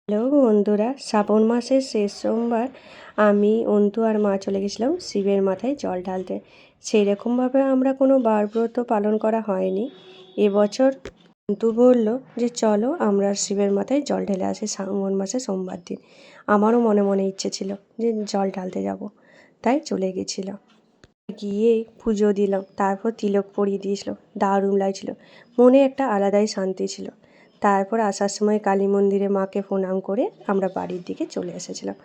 Hello বন্ধুরা, শ্রাবণ মাসের শেষ সোমবার আমি অন্তু আর মা চলে গেছিলাম শিবের মাথায় জল ঢালতে। সেই রকমভাবে আমরা কোনো বারব্রত পালন করা হয়নি। এবছর অন্তু বলল যে চলো আমরা শিবের মাথায় জল ঢেলে আসি শ্রাবণ মাসে সোমবার দিন। আমারও মনে মনে ইচ্ছে ছিল যে জল ঢালতে যাব, তাই চলে গেছিলাম। গিয়ে পুজো দিলাম, তারপর তিলক পরিয়ে দিয়েছিল, দারুণ লাগছিল, মনে একটা আলাদাই শান্তি ছিল। তারপর আসার সময় কালী মন্দিরে মাকে প্রণাম করে আমরা বাড়ির দিকে চলে এসেছিলাম।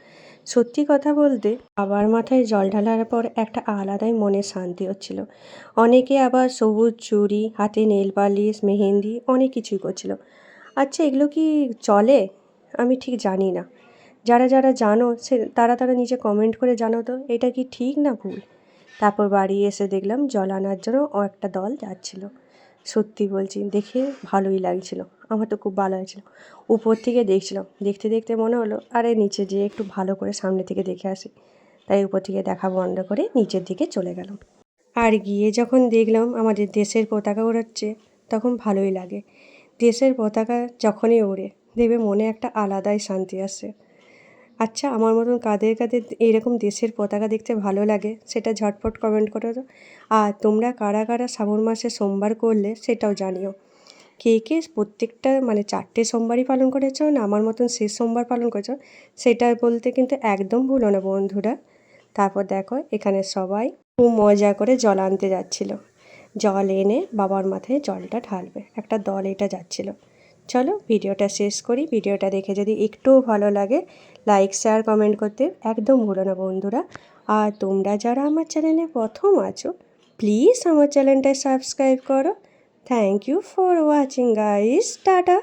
সত্যি কথা বলতে বাবার মাথায় জল ঢালার পর একটা আলাদাই মনে শান্তি হচ্ছিল। অনেকে আবার সবুজ চুড়ি, হাতে নেল পালিশ, মেহেন্দি অনেক কিছুই করছিল। আচ্ছা, এগুলো কি চলে? আমি ঠিক জানি না। যারা যারা জানো তারা নিচে কমেন্ট করে জানো তো, এটা কি ঠিক না ভুল। তারপর বাড়ি এসে দেখলাম জল আনার জন্য একটা দল যাচ্ছিলো। সত্যি বলছি, দেখে ভালোই লাগছিল, আমার তো খুব ভালো লাগছিলো। উপর থেকে দেখছিলাম, দেখতে দেখতে মনে হলো আরে নিচে যেয়ে একটু ভালো করে সামনে থেকে দেখে আসি। তাই উপর থেকে দেখা বন্ধ করে নিচের দিকে চলে গেলাম। আর গিয়ে যখন দেখলাম আমাদের দেশের পতাকা ওড়াচ্ছে, তখন ভালোই লাগে। দেশের পতাকা যখনই ওড়ে দেখবে মনে একটা আলাদাই শান্তি আসে। আচ্ছা, আমার মতন কাদের কাদের এরকম দেশের পতাকা দেখতে ভালো লাগে সেটা ঝটপট কমেন্ট করো তো। আর তোমরা কারা কারা শ্রাবণ মাসে সোমবার করলে সেটাও জানিও। কে কে প্রত্যেকটা 4টে সোমবারই পালন করেছো না আমার মতন শেষ সোমবার পালন করেছো, সেটা বলতে কিন্তু একদম ভুলো না বন্ধুরা। তারপর দেখো এখানে সবাই খুব মজা করে জল আনতে যাচ্ছিল। জল এনে বাবার মাথায় জলটা ঢালবে, একটা দল এটা যাচ্ছিল। চলো ভিডিওটা শেষ করি। ভিডিওটা দেখে যদি একটুও ভালো লাগে লাইক শেয়ার কমেন্ট করতে একদম ভুলো না বন্ধুরা। আর তোমরা যারা আমার চ্যানেলে প্রথম আছো প্লিজ আমার চ্যানেলটা সাবস্ক্রাইব করো। Thank you for watching guys, tata.